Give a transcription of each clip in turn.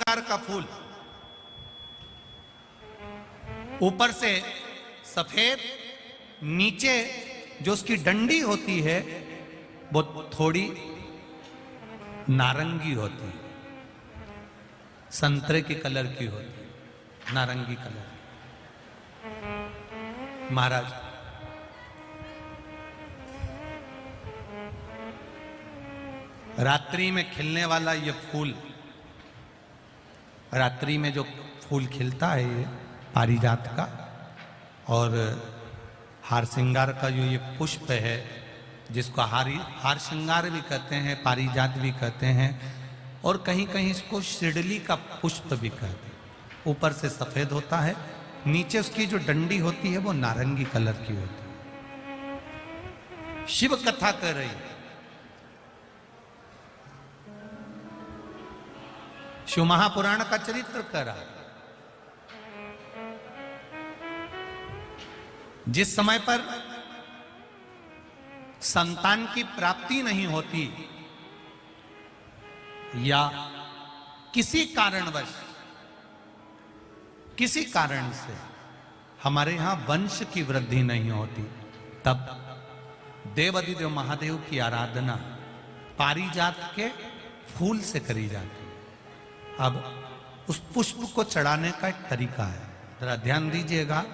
श्रृंगार का फूल, ऊपर से सफेद, नीचे जो उसकी डंडी होती है वो थोड़ी नारंगी होती है, संतरे के कलर की होती है, नारंगी कलर। महाराज रात्रि में खिलने वाला ये फूल, रात्रि में जो फूल खिलता है ये पारिजात का, और हार श्रृंगार का जो ये पुष्प है जिसको हार श्रृंगार भी कहते हैं, पारिजात भी कहते हैं, और कहीं कहीं इसको शिरडली का पुष्प भी कहते हैं। ऊपर से सफेद होता है, नीचे उसकी जो डंडी होती है वो नारंगी कलर की होती है। शिव कथा कर रही है, शिव महापुराण का चरित्र कर रहा है। जिस समय पर संतान की प्राप्ति नहीं होती या किसी कारणवश, किसी कारण से हमारे यहां वंश की वृद्धि नहीं होती, तब देवाधिदेव महादेव की आराधना पारिजात के फूल से करी जाती है। अब उस पुष्प को चढ़ाने का एक तरीका है, जरा ध्यान दीजिएगा।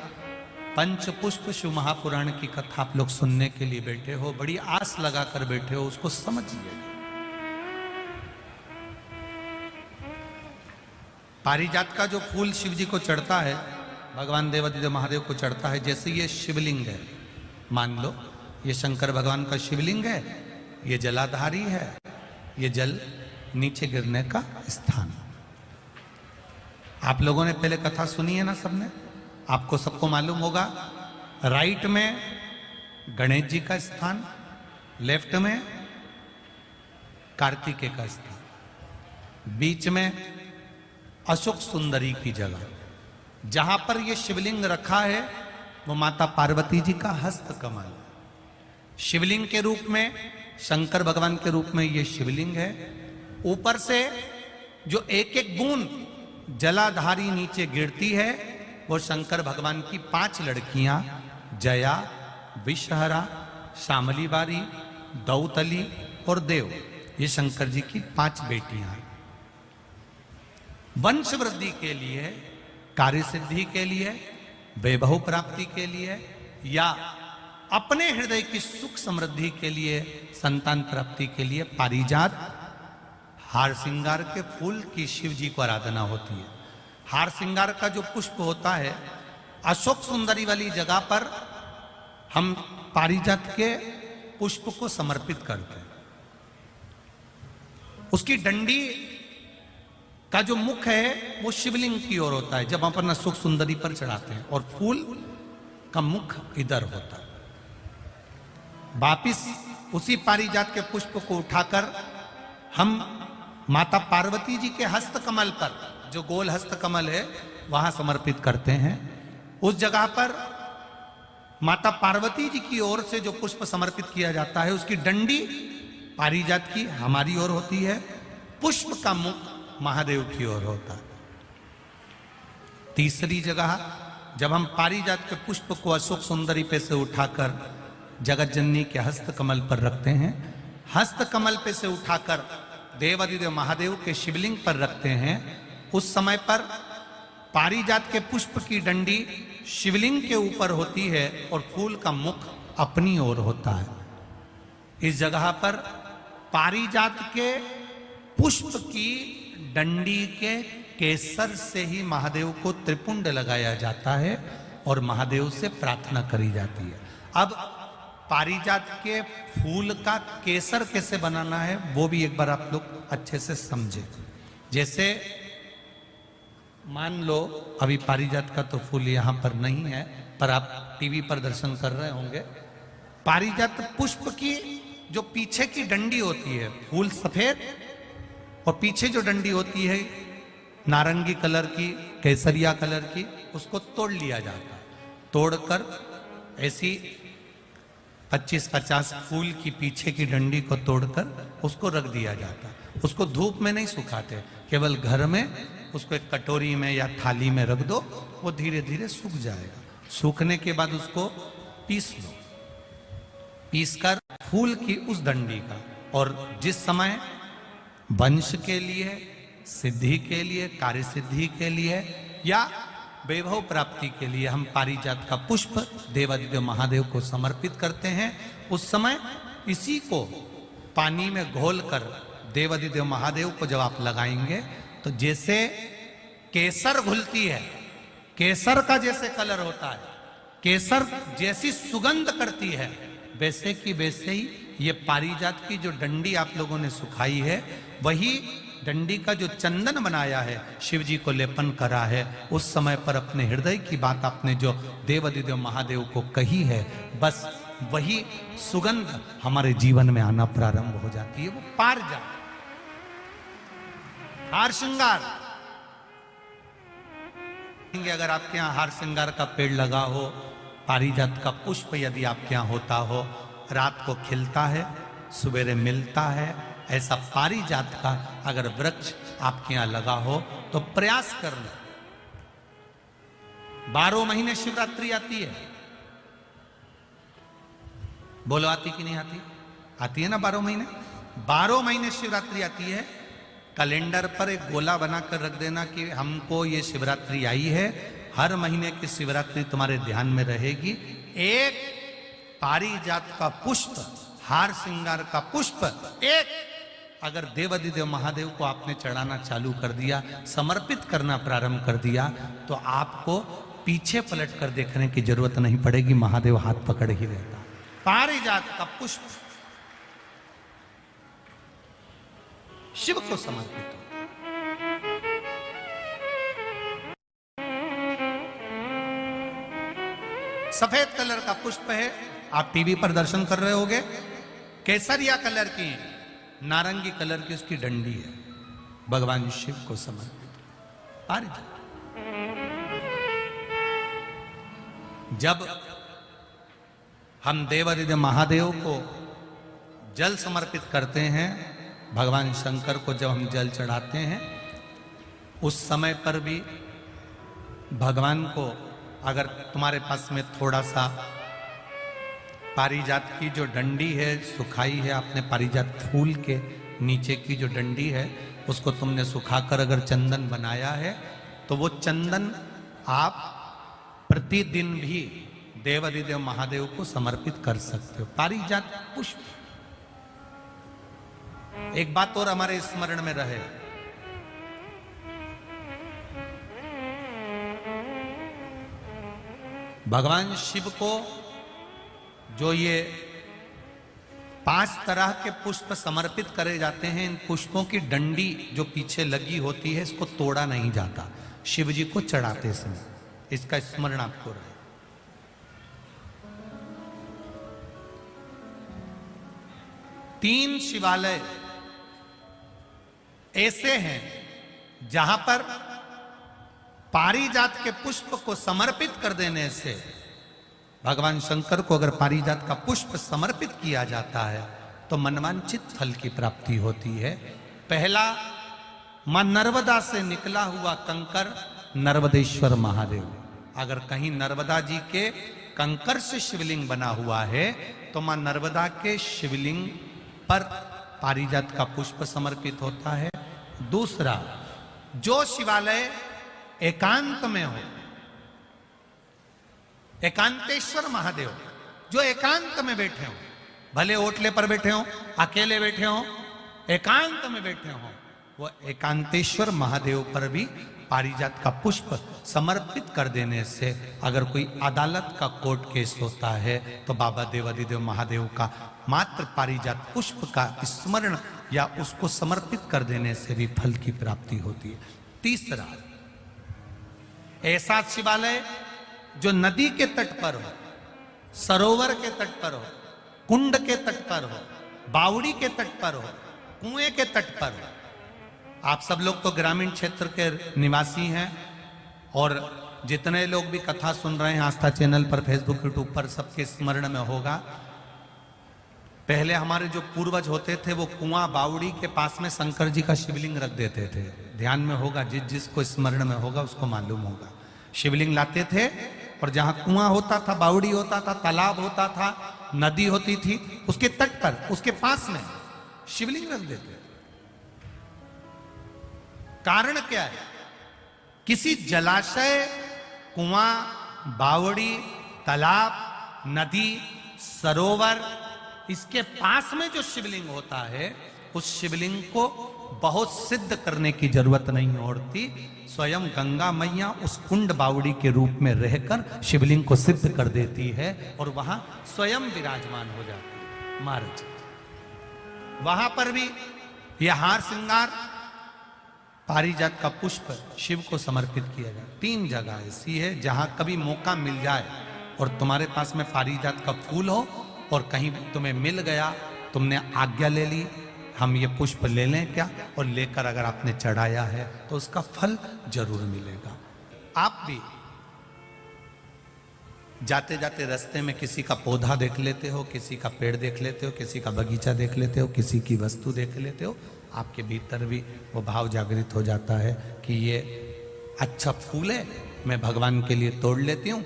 पंच पुष्प शिव महापुराण की कथा आप लोग सुनने के लिए बैठे हो, बड़ी आस लगाकर बैठे हो, उसको समझिए। पारिजात का जो फूल शिव जी को चढ़ता है, भगवान देवाधिदेव महादेव को चढ़ता है, जैसे ये शिवलिंग है, मान लो ये शंकर भगवान का शिवलिंग है, ये जलाधारी है, ये जल नीचे गिरने का स्थान। आप लोगों ने पहले कथा सुनी है ना सबने, आपको सबको मालूम होगा। राइट में गणेश जी का स्थान, लेफ्ट में कार्तिकेय का स्थान, बीच में अशोक सुंदरी की जगह। जहां पर यह शिवलिंग रखा है वो माता पार्वती जी का हस्त कमल, शिवलिंग के रूप में, शंकर भगवान के रूप में यह शिवलिंग है। ऊपर से जो एक एक बूंद जलाधारी नीचे गिरती है वो शंकर भगवान की 5 लड़कियां, जया, विषहरा, शामली बारी, दौतली और देव, ये शंकर जी की 5 बेटियां हैं। वंश वृद्धि के लिए, कार्य सिद्धि के लिए, वैभव प्राप्ति के लिए, या अपने हृदय की सुख समृद्धि के लिए, संतान प्राप्ति के लिए पारिजात हार श्रृंगार के फूल की शिव जी को आराधना होती है। हार श्रृंगार का जो पुष्प होता है, अशोक सुंदरी वाली जगह पर हम पारिजात के पुष्प को समर्पित करते हैं। उसकी डंडी का जो मुख है वो शिवलिंग की ओर होता है जब हम अपना अशोक सुंदरी पर चढ़ाते हैं, और फूल का मुख इधर होता है। वापिस उसी पारिजात के पुष्प को उठाकर हम माता पार्वती जी के हस्त कमल पर, जो गोल हस्त कमल है, वहां समर्पित करते हैं। उस जगह पर माता पार्वती जी की ओर से जो पुष्प समर्पित किया जाता है, उसकी डंडी पारिजात की हमारी ओर होती है, पुष्प का मुख महादेव की ओर होता है। तीसरी जगह जब हम पारिजात के पुष्प को अशोक सुंदरी पे से उठाकर जगत जननी के हस्त कमल पर रखते हैं, हस्त कमल पे से उठाकर देवाधिदेव महादेव के शिवलिंग पर रखते हैं, उस समय पर पारिजात के पुष्प की डंडी शिवलिंग के ऊपर होती है और फूल का मुख अपनी ओर होता है। इस जगह पर पारिजात के पुष्प की डंडी के केसर से ही महादेव को त्रिपुंड लगाया जाता है और महादेव से प्रार्थना करी जाती है। अब पारिजात के फूल का केसर कैसे बनाना है वो भी एक बार आप लोग अच्छे से समझे। जैसे मान लो अभी पारिजात का तो फूल यहाँ पर नहीं है, पर आप टीवी पर दर्शन कर रहे होंगे। पारिजात पुष्प की जो पीछे की डंडी होती है, फूल सफेद और पीछे जो डंडी होती है नारंगी कलर की, केसरिया कलर की, उसको तोड़ लिया जाता है। तोड़कर ऐसी 25-50 फूल की पीछे की डंडी को तोड़कर उसको रख दिया जाता है। उसको धूप में नहीं सुखाते, केवल घर में उसको एक कटोरी में या थाली में रख दो, वो धीरे धीरे सूख जाएगा। सूखने के बाद उसको पीस लो, पीसकर फूल की उस डंडी का, और जिस समय वंश के लिए, सिद्धि के लिए, कार्य सिद्धि के लिए या वैभव प्राप्ति के लिए हम पारिजात का पुष्प देवादिदेव महादेव को समर्पित करते हैं, उस समय इसी को पानी में घोलकर देवादिदेव महादेव को जब आप लगाएंगे तो जैसे केसर घुलती है, केसर का जैसे कलर होता है, केसर जैसी सुगंध करती है, वैसे की वैसे ही ये पारिजात की जो डंडी आप लोगों ने सुखाई है, वही डंडी का जो चंदन बनाया है, शिव जी को लेपन करा है, उस समय पर अपने हृदय की बात आपने जो देवादिदेव महादेव को कही है, बस वही सुगंध हमारे जीवन में आना प्रारंभ हो जाती है। वो पारिजात हार श्रृंगार, अगर आपके यहाँ हार श्रृंगार का पेड़ लगा हो, पारिजात का पुष्प यदि आपके यहाँ होता हो, रात को खिलता है, सवेरे मिलता है, ऐसा पारिजात का अगर वृक्ष आपके यहाँ लगा हो तो प्रयास करना। 12 महीने शिवरात्रि आती है, बोलो आती कि नहीं आती? आती है ना 12 महीने। 12 महीने शिवरात्रि आती है। कैलेंडर पर एक गोला बनाकर रख देना कि हमको ये शिवरात्रि आई है, हर महीने की शिवरात्रि तुम्हारे ध्यान में रहेगी। एक पारिजात का पुष्प, हार श्रृंगार का पुष्प एक अगर देवादिदेव महादेव को आपने चढ़ाना चालू कर दिया, समर्पित करना प्रारंभ कर दिया, तो आपको पीछे पलट कर देखने की जरूरत नहीं पड़ेगी, महादेव हाथ पकड़ ही रहता। पारिजात का पुष्प शिव को समर्पित हो। सफेद कलर का पुष्प है, आप टीवी पर दर्शन कर रहे होंगे, केसरिया कलर की, नारंगी कलर की उसकी डंडी है, भगवान शिव को समर्पित पारिजात। जब हम देवादिदेव महादेव को जल समर्पित करते हैं, भगवान शंकर को जब हम जल चढ़ाते हैं, उस समय पर भी भगवान को, अगर तुम्हारे पास में थोड़ा सा पारिजात की जो डंडी है सुखाई है, आपने पारिजात फूल के नीचे की जो डंडी है उसको तुमने सुखाकर अगर चंदन बनाया है, तो वो चंदन आप प्रतिदिन भी देवादिदेव महादेव को समर्पित कर सकते हो। पारिजात पुष्प। एक बात और हमारे स्मरण में रहे, भगवान शिव को जो ये 5 तरह के पुष्प समर्पित करे जाते हैं, इन पुष्पों की डंडी जो पीछे लगी होती है, इसको तोड़ा नहीं जाता शिव जी को चढ़ाते समय, इसका स्मरण आपको रहे। तीन शिवालय ऐसे हैं जहां पर पारिजात के पुष्प को समर्पित कर देने से, भगवान शंकर को अगर पारिजात का पुष्प समर्पित किया जाता है तो मनवांछित फल की प्राप्ति होती है। पहला, मां नर्मदा से निकला हुआ कंकर नर्मदेश्वर महादेव। अगर कहीं नर्मदा जी के कंकर से शिवलिंग बना हुआ है तो मां नर्मदा के शिवलिंग पर पारिजात का पुष्प समर्पित होता है। दूसरा, जो शिवालय एकांत में हो, एकांतेश्वर महादेव जो एकांत में बैठे हो, भले ओटले पर बैठे हो, अकेले बैठे हो, एकांत में बैठे हो, वो एकांतेश्वर महादेव पर भी पारिजात का पुष्प समर्पित कर देने से, अगर कोई अदालत का कोर्ट केस होता है तो बाबा देवादिदेव महादेव का मात्र पारिजात पुष्प का स्मरण या उसको समर्पित कर देने से भी फल की प्राप्ति होती है। तीसरा, ऐसा शिवालय जो नदी के तट पर हो, सरोवर के तट पर हो, कुंड के तट पर हो, बावड़ी के तट पर हो, कुएं के तट पर हो। आप सब लोग तो ग्रामीण क्षेत्र के निवासी हैं और जितने लोग भी कथा सुन रहे हैं आस्था चैनल पर, फेसबुक, यूट्यूब पर, सबके स्मरण में होगा पहले हमारे जो पूर्वज होते थे वो कुआं बावड़ी के पास में शंकर जी का शिवलिंग रख देते थे। ध्यान में होगा, जिसको स्मरण में होगा उसको मालूम होगा। शिवलिंग लाते थे और जहां कुआं होता था, बावड़ी होता था, तालाब होता था, नदी होती थी, उसके तट पर, उसके पास में शिवलिंग रख देते थे। कारण क्या है? किसी जलाशय, कुआं, बावड़ी, तालाब, नदी, सरोवर, इसके पास में जो शिवलिंग होता है उस शिवलिंग को बहुत सिद्ध करने की जरूरत नहीं होती। स्वयं गंगा मैया उस कुंड बावड़ी के रूप में रहकर शिवलिंग को सिद्ध कर देती है और वहां स्वयं विराजमान हो जाती है महाराज। वहां पर भी यह हार श्रृंगार, पारिजात का पुष्प शिव को समर्पित किया जाए। 3 जगह ऐसी है जहां कभी मौका मिल जाए और तुम्हारे पास में पारिजात का फूल हो और कहीं तुम्हें मिल गया, तुमने आज्ञा ले ली, हम ये पुष्प ले लें क्या, और लेकर अगर आपने चढ़ाया है तो उसका फल जरूर मिलेगा। आप भी जाते जाते रास्ते में किसी का पौधा देख लेते हो, किसी का पेड़ देख लेते हो, किसी का बगीचा देख लेते हो, किसी की वस्तु देख लेते हो, आपके भीतर भी वो भाव जागृत हो जाता है कि ये अच्छा फूल है, मैं भगवान के लिए तोड़ लेती हूँ।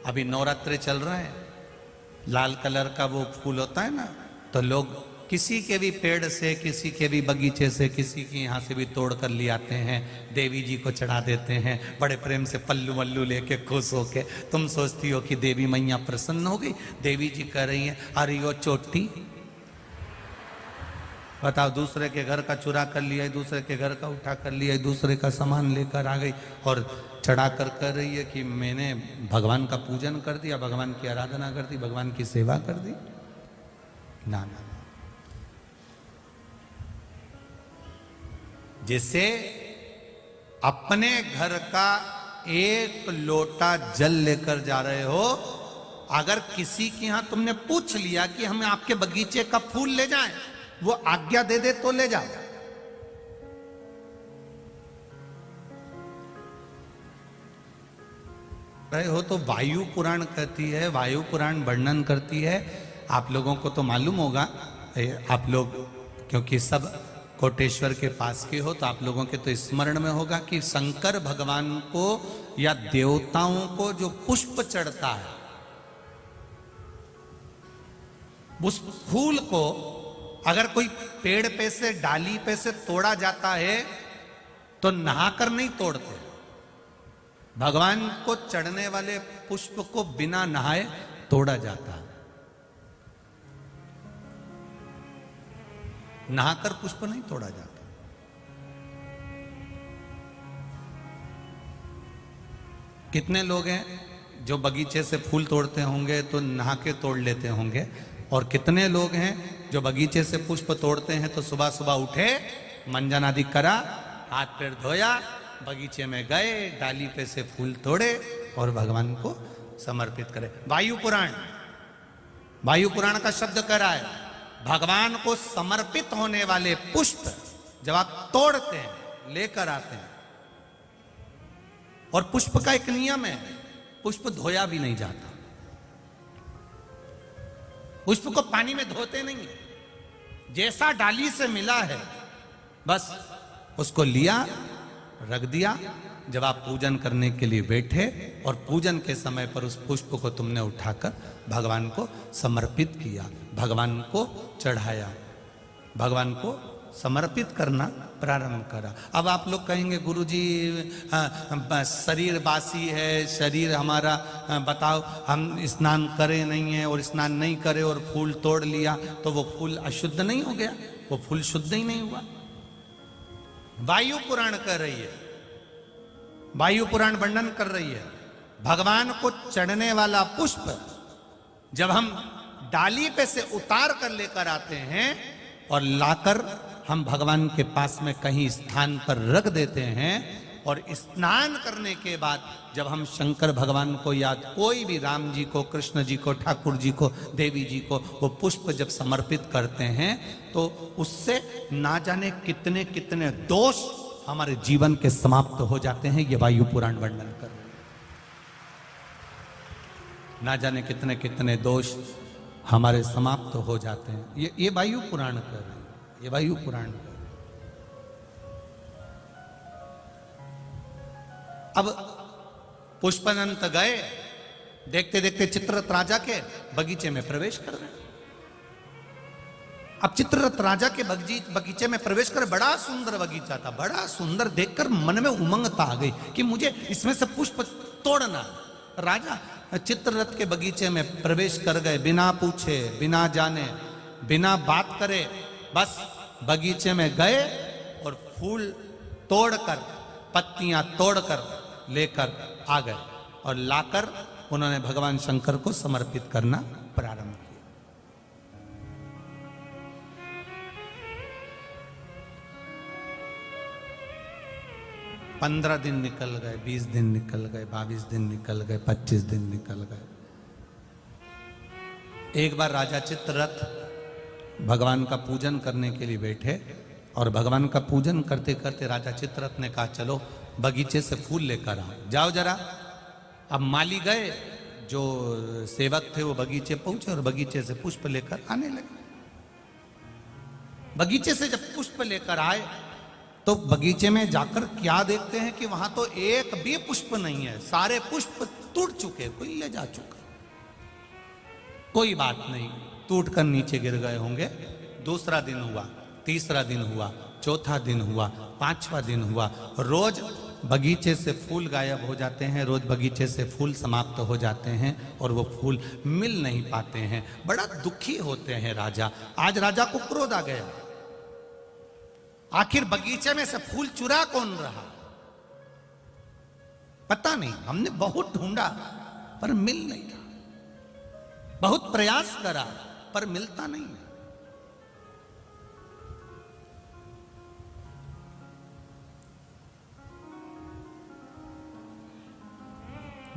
अभी नवरात्रे चल रहे हैं, लाल कलर का वो फूल होता है ना, तो लोग किसी के भी पेड़ से, किसी के भी बगीचे से, किसी के यहाँ से भी तोड़ कर ले आते हैं, देवी जी को चढ़ा देते हैं, बड़े प्रेम से पल्लू वल्लू लेके खुश होके। तुम सोचती हो कि देवी मैया प्रसन्न हो गई, देवी जी कह रही हैं अरे यो चोटी, बताओ, दूसरे के घर का चुरा कर लिया, दूसरे के घर का उठा कर लिया, दूसरे का सामान लेकर आ गई और चढ़ा कर कह रही है कि मैंने भगवान का पूजन कर दिया, भगवान की आराधना कर दी, भगवान की सेवा कर दी। ना ना, जैसे अपने घर का 1 लोटा जल लेकर जा रहे हो, अगर किसी के यहां तुमने पूछ लिया कि हमें आपके बगीचे का फूल ले जाएं, वो आज्ञा दे दे तो ले जाओ। रहे हो तो वायु पुराण कहती है, वायु पुराण वर्णन करती है। आप लोगों को तो मालूम होगा, आप लोग क्योंकि सब कोटेश्वर के पास के हो, तो आप लोगों के तो स्मरण में होगा कि शंकर भगवान को या देवताओं को जो पुष्प चढ़ता है, उस फूल को अगर कोई पेड़ पे से, डाली पे से तोड़ा जाता है तो नहाकर नहीं तोड़ते। भगवान को चढ़ने वाले पुष्प को बिना नहाए तोड़ा जाता है। नहाकर पुष्प नहीं तोड़ा जाता। कितने लोग हैं जो बगीचे से फूल तोड़ते होंगे तो नहा के तोड़ लेते होंगे, और कितने लोग हैं जो बगीचे से पुष्प तोड़ते हैं तो सुबह सुबह उठे, मंजन आदि करा, हाथ पैर धोया, बगीचे में गए, डाली पे से फूल तोड़े और भगवान को समर्पित करे। वायु पुराण का शब्द कह रहा है, भगवान को समर्पित होने वाले पुष्प जब आप तोड़ते हैं, लेकर आते हैं, और पुष्प का एक नियम है, पुष्प धोया भी नहीं जाता। पुष्प को पानी में धोते नहीं, जैसा डाली से मिला है बस उसको लिया, रख दिया। जब आप पूजन करने के लिए बैठे और पूजन के समय पर उस पुष्प को तुमने उठाकर भगवान को समर्पित किया, भगवान को चढ़ाया, भगवान को समर्पित करना प्रारंभ करा। अब आप लोग कहेंगे गुरुजी शरीर बासी है, शरीर हमारा, बताओ हम स्नान करे नहीं है और स्नान नहीं करे और फूल तोड़ लिया तो वो फूल अशुद्ध नहीं हो गया? वो फूल शुद्ध ही नहीं हुआ। वायु पुराण कह रही है, वायु पुराण वर्णन कर रही है, भगवान को चढ़ने वाला पुष्प जब हम डाली पे से उतार कर लेकर आते हैं और लाकर हम भगवान के पास में कहीं स्थान पर रख देते हैं, और स्नान करने के बाद जब हम शंकर भगवान को याद, कोई भी राम जी को, कृष्ण जी को, ठाकुर जी को, देवी जी को वो पुष्प जब समर्पित करते हैं तो उससे ना जाने कितने कितने दोष हमारे जीवन के समाप्त हो जाते हैं। ये वायु पुराण वर्णन कर, ना जाने कितने कितने दोष हमारे समाप्त हो जाते हैं। ये वायु पुराण कर रहे हैं, ये वायु पुराण कर रहे हैं। अब पुष्पदंत गए, देखते देखते चित्ररथ राजा के बगीचे में प्रवेश कर रहे हैं। अब चित्ररथ राजा के बगीचे में प्रवेश कर, बड़ा सुंदर बगीचा था, बड़ा सुंदर, देखकर मन में उमंगता आ गई कि मुझे इसमें से पुष्प तोड़ना। राजा चित्ररथ के बगीचे में प्रवेश कर गए, बिना पूछे, बिना जाने, बिना बात करे, बस बगीचे में गए और फूल तोड़कर, पत्तियां तोड़कर लेकर आ गए और लाकर उन्होंने भगवान शंकर को समर्पित करना प्रारंभ किया। 15 दिन निकल गए, 20 दिन निकल गए, 22 दिन निकल गए, 25 दिन निकल गए। एक बार राजा चित्ररथ भगवान का पूजन करने के लिए बैठे और भगवान का पूजन करते करते राजा चित्ररथ ने कहा, चलो बगीचे से फूल लेकर आओ, जाओ जरा। अब माली गए, जो सेवक थे वो बगीचे पहुंचे और बगीचे से पुष्प लेकर आने लगे। बगीचे से जब पुष्प लेकर आए तो बगीचे में जाकर क्या देखते हैं कि वहां तो एक भी पुष्प नहीं है, सारे पुष्प टूट चुके, कोई ले जा चुका। कोई बात नहीं, टूट कर नीचे गिर गए होंगे। दूसरा दिन हुआ, तीसरा दिन हुआ, चौथा दिन हुआ, पांचवा दिन हुआ। रोज बगीचे से फूल गायब हो जाते हैं, रोज बगीचे से फूल समाप्त हो जाते हैं और वो फूल मिल नहीं पाते हैं। बड़ा दुखी होते हैं राजा। आज राजा को क्रोध आ गया, आखिर बगीचे में से फूल चुरा कौन रहा, पता नहीं। हमने बहुत ढूंढा पर मिल नहीं रहा, बहुत प्रयास करा पर मिलता नहीं है।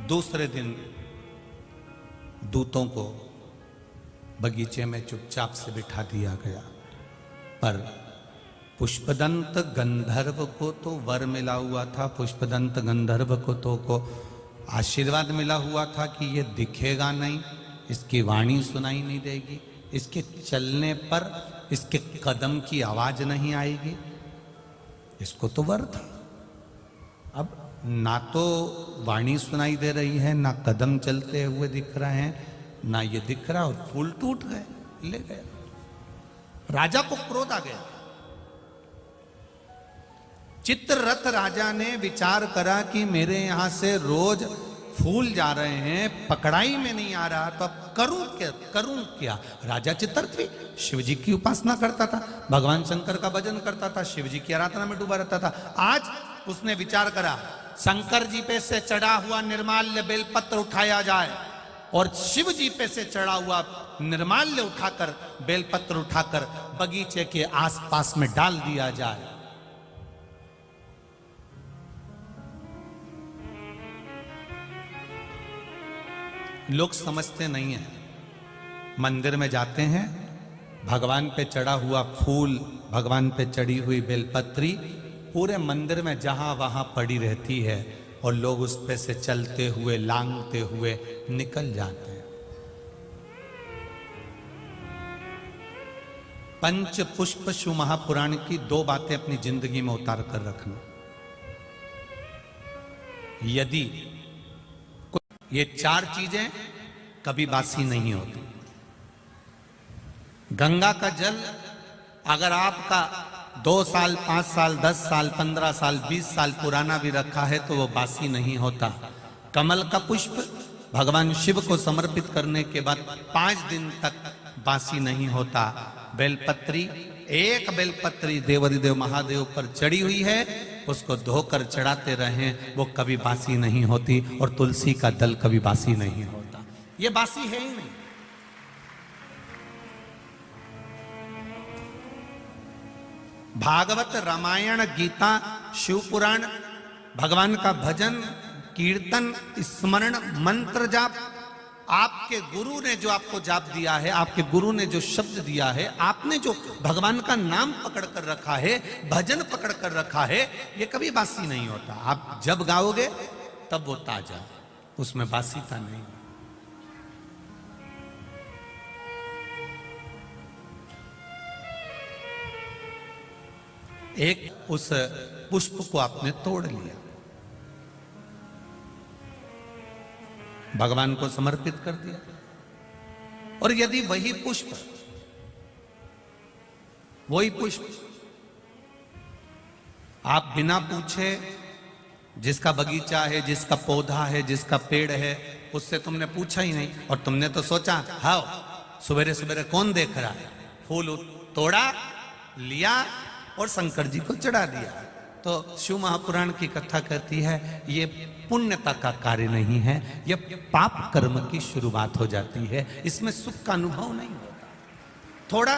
दूसरे दिन दूतों को बगीचे में चुपचाप से बिठा दिया गया, पर पुष्पदंत गंधर्व को तो वर मिला हुआ था, पुष्पदंत गंधर्व को आशीर्वाद मिला हुआ था कि ये दिखेगा नहीं, इसकी वाणी सुनाई नहीं देगी, इसके चलने पर इसके कदम की आवाज नहीं आएगी। इसको तो वर था। अब ना तो वाणी सुनाई दे रही है, ना कदम चलते हुए दिख रहे हैं, ना ये दिख रहा, और फूल टूट गए, ले गए। राजा को क्रोध आ गया। चित्ररथ राजा ने विचार करा कि मेरे यहां से रोज फूल जा रहे हैं, पकड़ाई में नहीं आ रहा, तो अब करूं क्या। राजा चित्ररथ भी शिव जी की उपासना करता था, भगवान शंकर का भजन करता था, शिव जी की आराधना में डूबा रहता था। आज उसने विचार करा, शंकर जी पे से चढ़ा हुआ निर्माल्य बेलपत्र उठाया जाए और शिव जी पे से चढ़ा हुआ निर्माल्य उठाकर, बेलपत्र उठाकर बगीचे के आसपास में डाल दिया जाए। लोग समझते नहीं है, मंदिर में जाते हैं, भगवान पे चढ़ा हुआ फूल, भगवान पे चढ़ी हुई बेलपत्री पूरे मंदिर में जहां वहां पड़ी रहती है और लोग उस पे से चलते हुए, लांघते हुए निकल जाते हैं। पंच पुष्प शिव महापुराण की 2 बातें अपनी जिंदगी में उतार कर रखना। यदि ये 4 चीजें कभी बासी नहीं होती। गंगा का जल अगर आपका 2 साल, 5 साल, 10 साल, 15 साल, 20 साल पुराना भी रखा है तो वो बासी नहीं होता। कमल का पुष्प भगवान शिव को समर्पित करने के बाद 5 दिन तक बासी नहीं होता। बेलपत्री, एक बेलपत्री देवाधिदेव महादेव पर चढ़ी हुई है, उसको धोकर चढ़ाते रहें, वो कभी बासी नहीं होती। और तुलसी का दल कभी बासी नहीं होता, ये बासी है ही नहीं। भागवत, रामायण, गीता, शिव पुराण, भगवान का भजन, कीर्तन, स्मरण, मंत्र जाप, आपके गुरु ने जो आपको जाप दिया है, आपके गुरु ने जो शब्द दिया है, आपने जो भगवान का नाम पकड़ कर रखा है, भजन पकड़ कर रखा है, ये कभी बासी नहीं होता। आप जब गाओगे तब वो ताजा, उसमें बासीता नहीं। एक उस पुष्प को आपने तोड़ लिया, भगवान को समर्पित कर दिया। और यदि वही पुष्प आप बिना पूछे, जिसका बगीचा है, जिसका पौधा है, जिसका पेड़ है, उससे तुमने पूछा ही नहीं और तुमने तो सोचा हाँ सवेरे सवेरे कौन देख रहा है, फूल तोड़ा लिया और शंकर जी को चढ़ा दिया। तो शिव महापुराण की कथा कहती है ये पुण्यता का कार्य नहीं है, यह पाप कर्म की शुरुआत हो जाती है, इसमें सुख का अनुभव नहीं होता। थोड़ा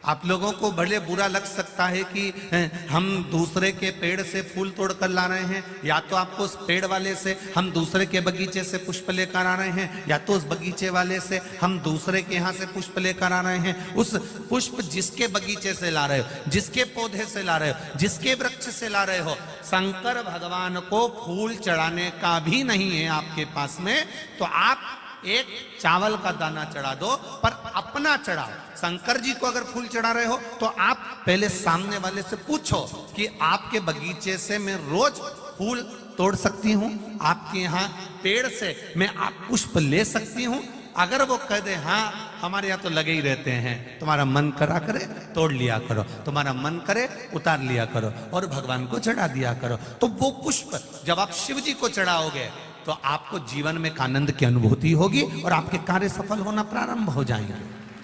आप लोगों को बड़े बुरा लग सकता है कि हम दूसरे के पेड़ से फूल तोड़ कर ला रहे हैं, या तो आपको उस पेड़ वाले से हम दूसरे के बगीचे से पुष्प लेकर आ रहे हैं, या तो उस बगीचे वाले से हम दूसरे के यहाँ से पुष्प लेकर आ रहे हैं। उस पुष्प जिसके बगीचे से ला रहे हो, जिसके पौधे से ला रहे हो, जिसके वृक्ष से ला रहे हो, शंकर भगवान को फूल चढ़ाने का भी नहीं है आपके पास में, तो आप एक चावल का दाना चढ़ा दो पर अपना चढ़ाओ। शंकर जी को अगर फूल चढ़ा रहे हो तो आप पहले सामने वाले से पूछो कि आपके बगीचे से मैं रोज फूल तोड़ सकती हूँ, आपके यहाँ पेड़ से मैं आप पुष्प ले सकती हूँ। अगर वो कह दे हाँ हमारे यहाँ तो लगे ही रहते हैं, तुम्हारा मन करा करे तोड़ लिया करो, तुम्हारा मन करे उतार लिया करो और भगवान को चढ़ा दिया करो। तो वो पुष्प जब आप शिव जी को चढ़ाओगे तो आपको जीवन में एक आनंद की अनुभूति होगी और आपके कार्य सफल होना प्रारंभ हो जाएंगे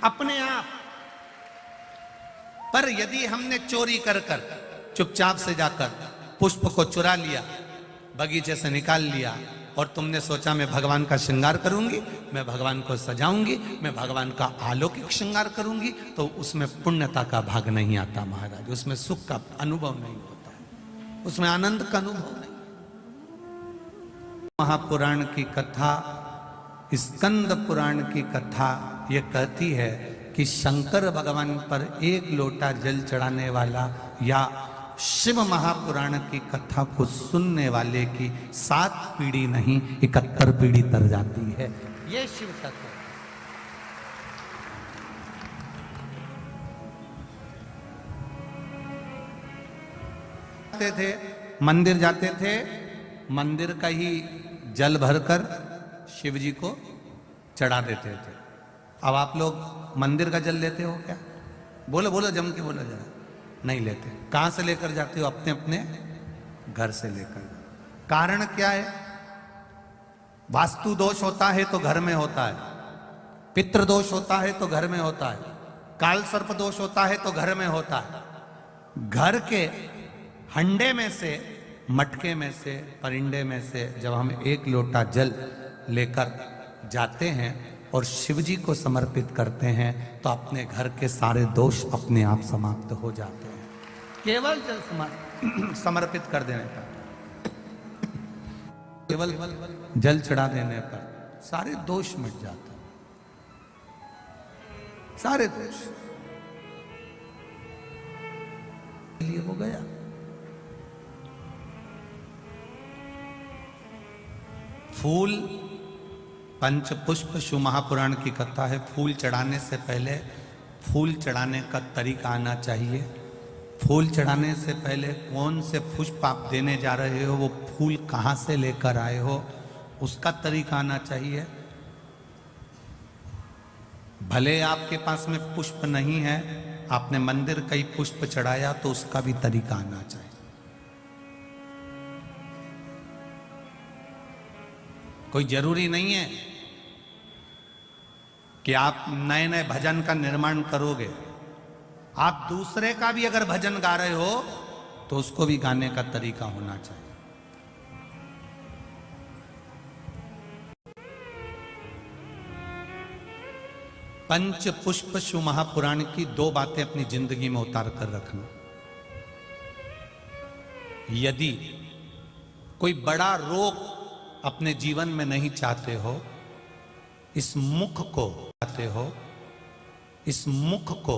अपने आप। पर यदि हमने चोरी कर कर चुपचाप से जाकर पुष्प को चुरा लिया, बगीचे से निकाल लिया और तुमने सोचा मैं भगवान का श्रृंगार करूंगी, मैं भगवान को सजाऊंगी, मैं भगवान का अलौकिक श्रृंगार करूंगी, तो उसमें पुण्यता का भाग नहीं आता महाराज, उसमें सुख का अनुभव नहीं होता है, उसमें आनंद का अनुभव नहीं। महापुराण की कथा, स्कंद पुराण की कथा ये कहती है कि शंकर भगवान पर एक लोटा जल चढ़ाने वाला या शिव महापुराण की कथा को सुनने वाले की 7 पीढ़ी नहीं 71 पीढ़ी तर जाती है। ये शिव कथा थे, मंदिर जाते थे, मंदिर का ही जल भरकर शिव जी को चढ़ा देते थे। अब आप लोग मंदिर का जल लेते हो क्या? बोलो बोलो, जम के बोलो जरा। नहीं लेते। कहां से लेकर जाते हो? अपने अपने घर से लेकर। कारण क्या है? वास्तु दोष होता है तो घर में होता है, पितृ दोष होता है तो घर में होता है, काल सर्प दोष होता है तो घर में होता है। घर के हंडे में से, मटके में से, परिंडे में से जब हम एक लोटा जल लेकर जाते हैं और शिव जी को समर्पित करते हैं तो अपने घर के सारे दोष अपने आप समाप्त हो जाते हैं, केवल जल समर्पित कर देने पर, केवल जल चढ़ा देने पर सारे दोष मिट जाते हैं, सारे दोष लिए हो गया। फूल पंच पुष्प शिव महापुराण की कथा है। फूल चढ़ाने से पहले फूल चढ़ाने का तरीका आना चाहिए। फूल चढ़ाने से पहले कौन से पुष्प आप देने जा रहे हो, वो फूल कहाँ से लेकर आए हो, उसका तरीका आना चाहिए। भले आपके पास में पुष्प नहीं है, आपने मंदिर कई पुष्प चढ़ाया तो उसका भी तरीका आना चाहिए। कोई जरूरी नहीं है कि आप नए नए भजन का निर्माण करोगे। आप दूसरे का भी अगर भजन गा रहे हो तो उसको भी गाने का तरीका होना चाहिए। पंच पुष्प शिव महापुराण की 2 बातें अपनी जिंदगी में उतार कर रखना। यदि कोई बड़ा रोग अपने जीवन में नहीं चाहते हो, इस मुख को चाहते हो, इस मुख को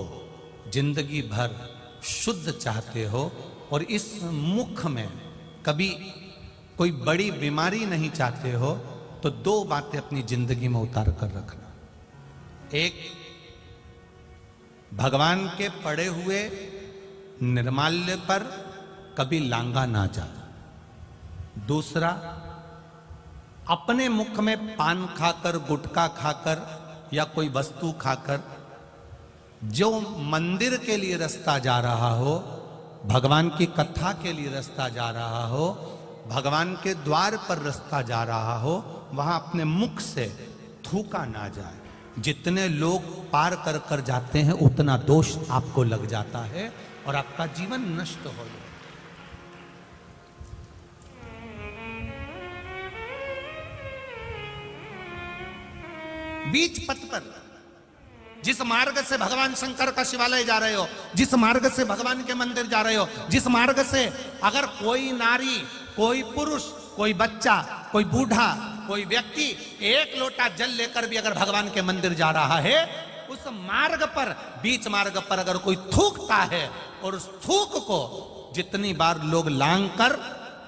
जिंदगी भर शुद्ध चाहते हो और इस मुख में कभी कोई बड़ी बीमारी नहीं चाहते हो, तो 2 बातें अपनी जिंदगी में उतार कर रखना। एक, भगवान के पढ़े हुए निर्माल्य पर कभी लांगा ना जाए। दूसरा, अपने मुख में पान खाकर, गुटखा खाकर या कोई वस्तु खाकर जो मंदिर के लिए रास्ता जा रहा हो, भगवान की कथा के लिए रास्ता जा रहा हो, भगवान के द्वार पर रास्ता जा रहा हो, वहां अपने मुख से थूका ना जाए। जितने लोग पार कर कर जाते हैं उतना दोष आपको लग जाता है और आपका जीवन नष्ट हो जाए। बीच पथ पर, जिस मार्ग से भगवान शंकर का शिवालय जा रहे हो, जिस मार्ग से भगवान के मंदिर जा रहे हो, जिस मार्ग से अगर कोई नारी, कोई पुरुष, कोई बच्चा, कोई बूढ़ा, कोई व्यक्ति एक लोटा जल लेकर भी अगर भगवान के मंदिर जा रहा है, उस मार्ग पर, बीच मार्ग पर अगर कोई थूकता है और उस थूक को जितनी बार लोग लांग कर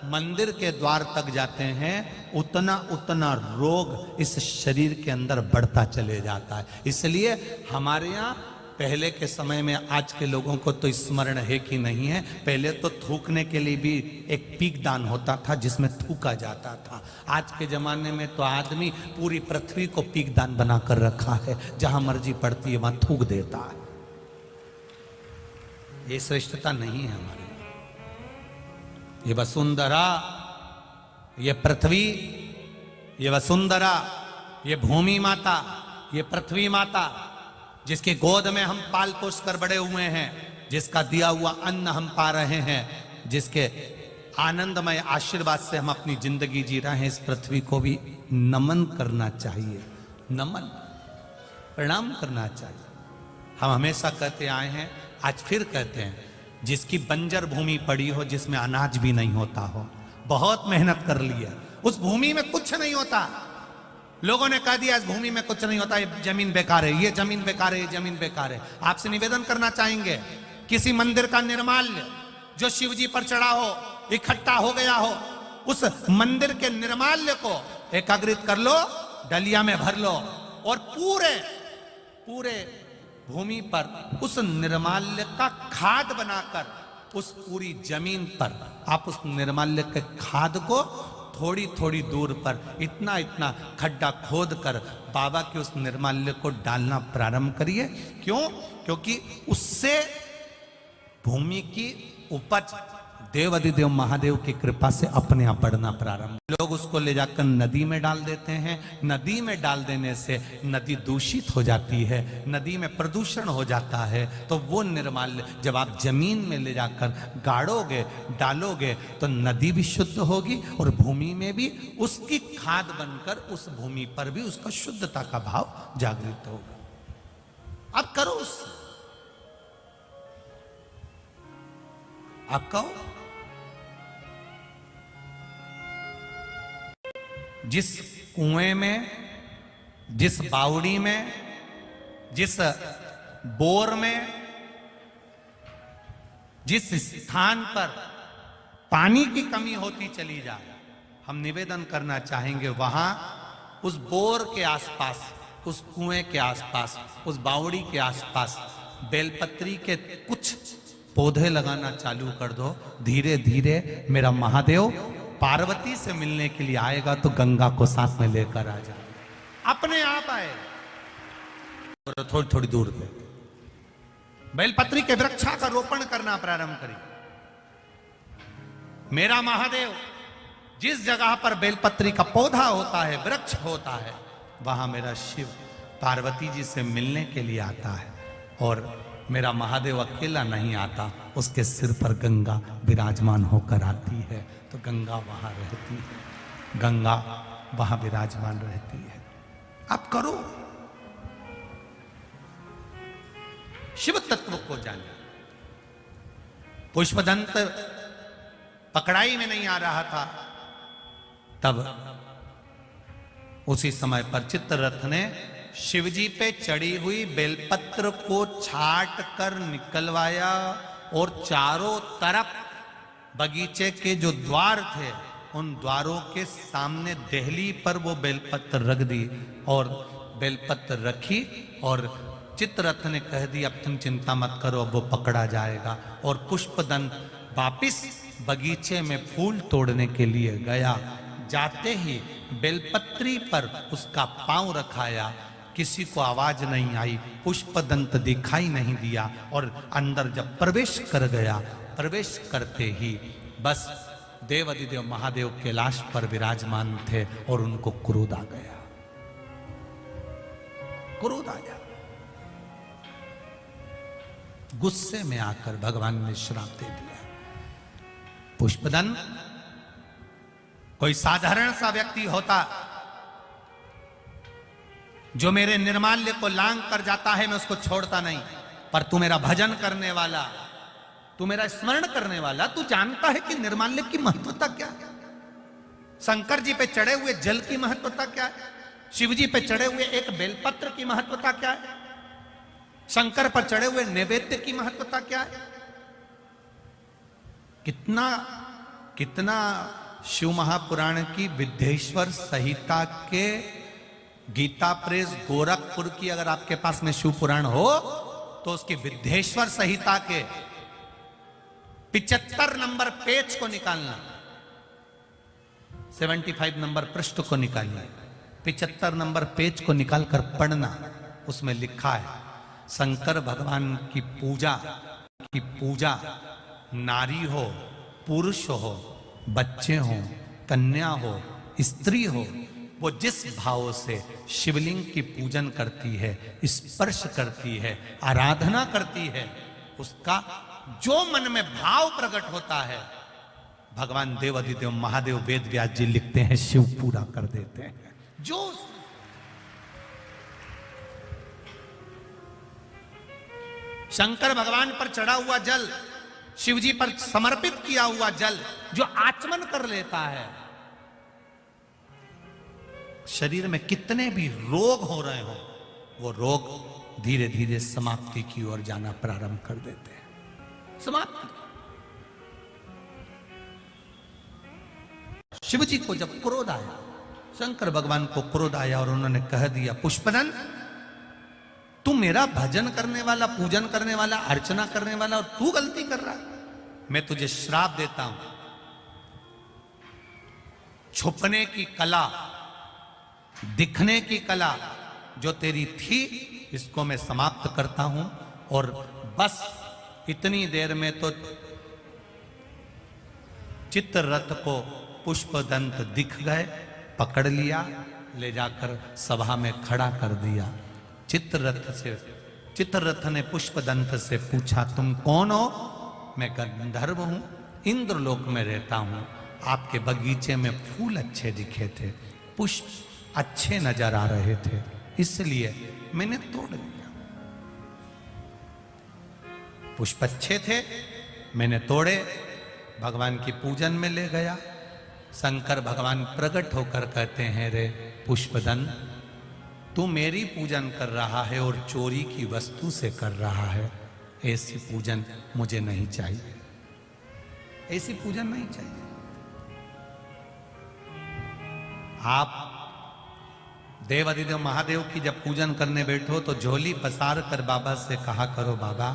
मंदिर के द्वार तक जाते हैं, उतना उतना रोग इस शरीर के अंदर बढ़ता चले जाता है। इसलिए हमारे यहाँ पहले के समय में, आज के लोगों को तो स्मरण है कि नहीं है, पहले तो थूकने के लिए भी एक पीक दान होता था जिसमें थूका जाता था। आज के जमाने में तो आदमी पूरी पृथ्वी को पीक दान बनाकर रखा है, जहां मर्जी पड़ती है वहां थूक देता है। ये श्रेष्ठता नहीं है हमारे। ये वसुंधरा, ये पृथ्वी, ये वसुंधरा, ये भूमि माता, ये पृथ्वी माता, जिसकी गोद में हम पाल पोस कर बड़े हुए हैं, जिसका दिया हुआ अन्न हम पा रहे हैं, जिसके आनंदमय आशीर्वाद से हम अपनी जिंदगी जी रहे हैं, इस पृथ्वी को भी नमन करना चाहिए। नमन, प्रणाम करना चाहिए। हम हमेशा कहते आए हैं, आज फिर कहते हैं, जिसकी बंजर भूमि पड़ी हो, जिसमें अनाज भी नहीं होता हो, बहुत मेहनत कर लिया, उस भूमि में कुछ नहीं होता, लोगों ने कह दिया इस भूमि में कुछ नहीं होता, ये जमीन बेकार है, ये जमीन बेकार है, ये जमीन बेकार है। आपसे निवेदन करना चाहेंगे, किसी मंदिर का निर्माल्य जो शिव जी पर चढ़ा हो, इकट्ठा हो गया हो, उस मंदिर के निर्माल्य को एकत्रित कर लो, डलिया में भर लो और पूरे भूमि पर उस निर्माल्य का खाद बनाकर, उस पूरी जमीन पर आप उस निर्माल्य के खाद को थोड़ी थोड़ी दूर पर इतना इतना खड्डा खोद कर बाबा के उस निर्माल्य को डालना प्रारंभ करिए। क्यों? क्योंकि उससे भूमि की उपज देवाधिदेव महादेव की कृपा से अपने आप बढ़ना प्रारंभ। लोग उसको ले जाकर नदी में डाल देते हैं, नदी में डाल देने से नदी दूषित हो जाती है, नदी में प्रदूषण हो जाता है। तो वो निर्माल्य जब आप जमीन में ले जाकर गाड़ोगे, डालोगे, तो नदी भी शुद्ध होगी और भूमि में भी उसकी खाद बनकर उस भूमि पर भी उसका शुद्धता का भाव जागृत होगा। अब करो उससे, आप कहो, जिस कुएं में, जिस बावड़ी में, जिस बोर में, जिस स्थान पर पानी की कमी होती चली जाए, हम निवेदन करना चाहेंगे वहां उस बोर के आसपास, उस कुएं के आसपास, उस बावड़ी के आसपास बेलपत्री के कुछ पौधे लगाना चालू कर दो। धीरे धीरे मेरा महादेव पार्वती से मिलने के लिए आएगा तो गंगा को साथ में लेकर आ जाए, अपने आप आए। थोड़ी थोड़ी दूर पे बेलपत्री के वृक्षा का रोपण करना प्रारंभ करिए। मेरा महादेव जिस जगह पर बेलपत्री का पौधा होता है, वृक्ष होता है, वहां मेरा शिव पार्वती जी से मिलने के लिए आता है। और मेरा महादेव अकेला नहीं आता, उसके सिर पर गंगा विराजमान होकर आती है, तो गंगा वहां रहती है, गंगा वहां विराजमान रहती है। अब करो, शिव तत्व को जाने। पुष्पदंत पकड़ाई में नहीं आ रहा था, तब उसी समय पर चित्ररथ ने शिवजी पे चढ़ी हुई बेलपत्र को छाट कर निकलवाया और चारों तरफ बगीचे के जो द्वार थे, उन द्वारों के सामने देहली पर वो बेलपत्र रख दी और बेलपत्र रखी और चित्ररथ ने कह दिया अब तुम चिंता मत करो, अब वो पकड़ा जाएगा। और पुष्पदंत वापिस बगीचे में फूल तोड़ने के लिए गया। जाते ही बेलपत्री पर उसका पांव रखाया, किसी को आवाज नहीं आई, पुष्पदंत दिखाई नहीं दिया। और अंदर जब प्रवेश कर गया, प्रवेश करते ही बस देवादिदेव महादेव कैलाश पर विराजमान थे और उनको क्रोध आ गया, क्रोध आ गया। गुस्से में आकर भगवान ने श्राप दे दिया, पुष्पदंत कोई साधारण सा व्यक्ति होता जो मेरे निर्माल्य को लांग कर जाता है, मैं उसको छोड़ता नहीं, पर तू मेरा भजन करने वाला, तू मेरा स्मरण करने वाला, तू जानता है कि निर्माल्य की महत्वता क्या है, शंकर जी पे चढ़े हुए जल की महत्वता क्या है, शिव जी पे चढ़े हुए एक बेलपत्र की महत्वता क्या है, शंकर पर चढ़े हुए नैवेद्य की महत्वता क्या है। कितना कितना शिव महापुराण की विद्येश्वर संहिता के गीता प्रेस गोरखपुर की अगर आपके पास में शिव पुराण हो तो उसकी विद्येश्वर संहिता के 75 नंबर पेज को निकालना, 75 नंबर पृष्ठ को निकालना, 75 नंबर पेज को निकालकर पढ़ना। उसमें लिखा है शंकर भगवान की पूजा नारी हो, पुरुष हो, बच्चे हो, कन्या हो, स्त्री हो, वो जिस भाव से शिवलिंग की पूजन करती है, स्पर्श करती है, आराधना करती है, उसका जो मन में भाव प्रकट होता है, भगवान देवादिदेव महादेव वेद व्यास जी लिखते हैं, शिव पूरा कर देते हैं। जो शंकर भगवान पर चढ़ा हुआ जल, शिव जी पर समर्पित किया हुआ जल जो आचमन कर लेता है, शरीर में कितने भी रोग हो रहे हो, वो रोग धीरे धीरे समाप्ति की ओर जाना प्रारंभ कर देते हैं। समाप्ति। शिव जी को जब क्रोध आया, शंकर भगवान को क्रोध आया और उन्होंने कह दिया पुष्पदंत तू मेरा भजन करने वाला, पूजन करने वाला, अर्चना करने वाला, और तू गलती कर रहा है, मैं तुझे श्राप देता हूं। छुपने की कला, दिखने की कला जो तेरी थी, इसको मैं समाप्त करता हूं। और बस इतनी देर में तो चित्ररथ को पुष्पदंत दिख गए, पकड़ लिया, ले जाकर सभा में खड़ा कर दिया। चित्ररथ ने पुष्पदंत से पूछा तुम कौन हो? मैं गंधर्व हूं, इंद्रलोक में रहता हूं, आपके बगीचे में फूल अच्छे दिखे थे, पुष्प अच्छे नजर आ रहे थे, इसलिए मैंने तोड़ लिया। पुष्प अच्छे थे, मैंने तोड़े, भगवान की पूजन में ले गया। शंकर भगवान प्रकट होकर कहते हैं रे पुष्पदंत तू मेरी पूजन कर रहा है और चोरी की वस्तु से कर रहा है, ऐसी पूजन मुझे नहीं चाहिए, ऐसी पूजन नहीं चाहिए। आप देवादिदेव महादेव की जब पूजन करने बैठो तो झोली पसार कर बाबा से कहा करो बाबा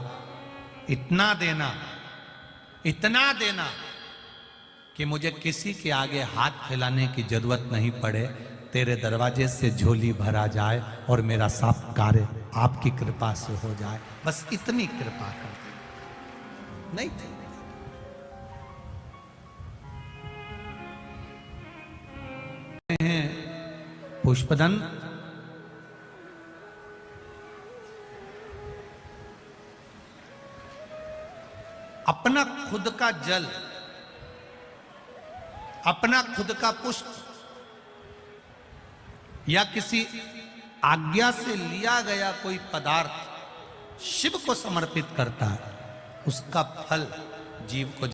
इतना देना, इतना देना कि मुझे किसी के आगे हाथ फैलाने की जरूरत नहीं पड़े, तेरे दरवाजे से झोली भरा जाए और मेरा सब कार्य आपकी कृपा से हो जाए, बस इतनी कृपा कर दे। नहीं थी पुष्पदंत अपना खुद का जल, अपना खुद का पुष्प या किसी आज्ञा से लिया गया कोई पदार्थ शिव को समर्पित करता है, उसका फल जीव को